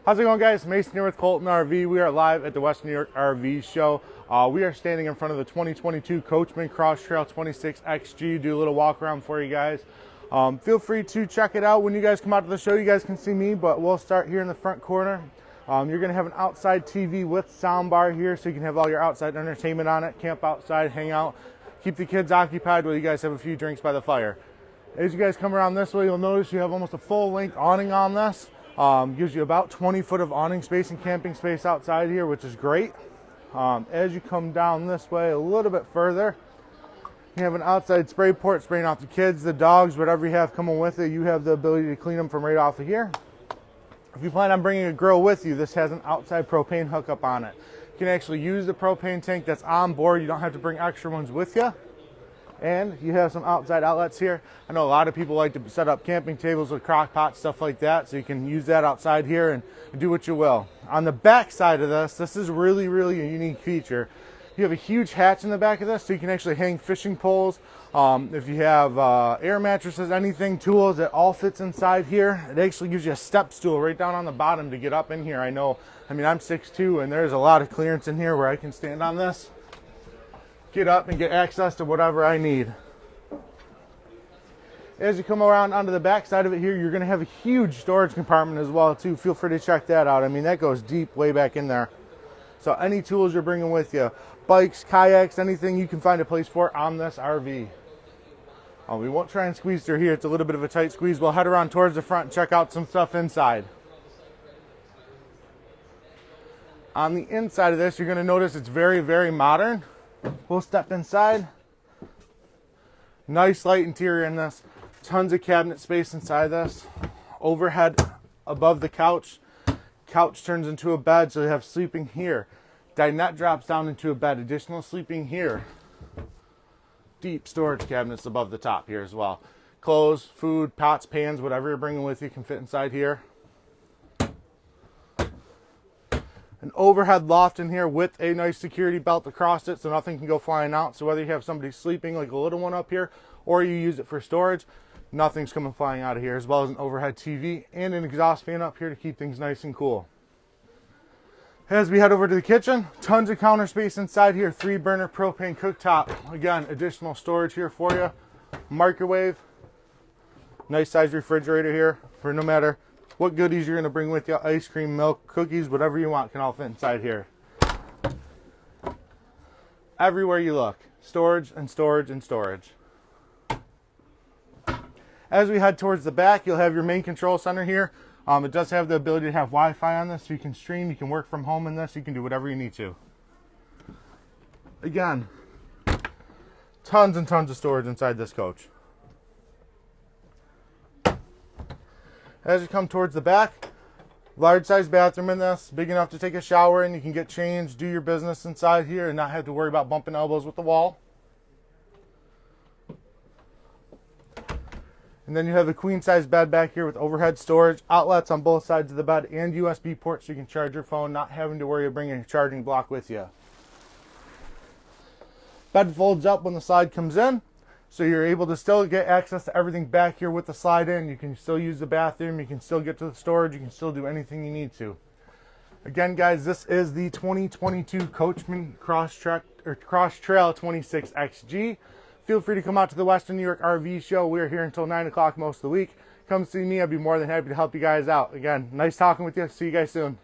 How's it going, guys? Mason here with Colton RV. We are live at the Western New York RV show. We are standing in front of the 2022 Coachmen Cross Trail 26 XG. Do a little walk around for you guys. Feel free to check it out. When you guys come out to the show, you guys can see me, but we'll start here in the front corner. You're going to have an outside TV with sound bar here, so you can have all your outside entertainment on it, camp outside, hang out, keep the kids occupied while you guys have a few drinks by the fire. As you guys come around this way, you'll notice you have almost a full length awning on this. Gives you about 20 foot of awning space and camping space outside here, which is great. As you come down this way a little bit further, you have an outside spray port spraying off the kids, the dogs, whatever you have coming with it. You have the ability to clean them from right off of here. If you plan on bringing a grill with you, this has an outside propane hookup on it. You can actually use the propane tank that's on board. You don't have to bring extra ones with you. And you have some outside outlets here. I know a lot of people like to set up camping tables with crock pots, stuff like that, so you can use that outside here and do what you will. On the back side of this is really a unique feature. You have a huge hatch in the back of this, so you can actually hang fishing poles. If you have air mattresses, anything, tools, it all fits inside here. It actually gives you a step stool right down on the bottom to get up in here. I'm 6'2", and there's a lot of clearance in here where I can stand on this, get up and get access to whatever I need. As you come around onto the back side of it here, you're going to have a huge storage compartment as well too. Feel free to check that out. That goes deep way back in there. So any tools you're bringing with you, bikes, kayaks, anything you can find a place for on this RV. We won't try and squeeze through here. It's a little bit of a tight squeeze. We'll head around towards the front and check out some stuff inside. On the inside of this, you're going to notice it's very modern. We'll step inside. Nice light interior in this. Tons of cabinet space inside this. Overhead above the couch. Couch turns into a bed, so you have sleeping here. Dinette drops down into a bed. Additional sleeping here. Deep storage cabinets above the top here as well. Clothes, food, pots, pans, whatever you're bringing with you can fit inside here. An overhead loft in here with a nice security belt across it so nothing can go flying out. So whether you have somebody sleeping like a little one up here or you use it for storage, nothing's coming flying out of here, as well as an overhead TV and an exhaust fan up here to keep things nice and cool. As we head over to the kitchen, tons of counter space inside here. 3-burner propane cooktop. Again, additional storage here for you. Microwave. Nice size refrigerator here for no matter what goodies you're going to bring with you. Ice cream, milk, cookies, whatever you want can all fit inside here. Everywhere you look, storage and storage and storage. As we head towards the back, you'll have your main control center here. It does have the ability to have Wi-Fi on this, so you can stream, you can work from home in this, you can do whatever you need to. Again, tons and tons of storage inside this coach. As you come towards the back, large size bathroom in this, big enough to take a shower in. You can get changed, do your business inside here, and not have to worry about bumping elbows with the wall. And then you have a queen size bed back here with overhead storage, outlets on both sides of the bed, and USB ports so you can charge your phone, not having to worry about bringing a charging block with you. Bed folds up when the slide comes in, so you're able to still get access to everything back here with the slide in. You can still use the bathroom, you can still get to the storage, you can still do anything you need to. Again, guys, this is the 2022 Coachmen Cross Trail 26 XG. Feel free to come out to the Western New York RV show. We're here until 9 o'clock most of the week. Come see me. I'd be more than happy to help you guys out. Again, nice talking with you. See you guys soon.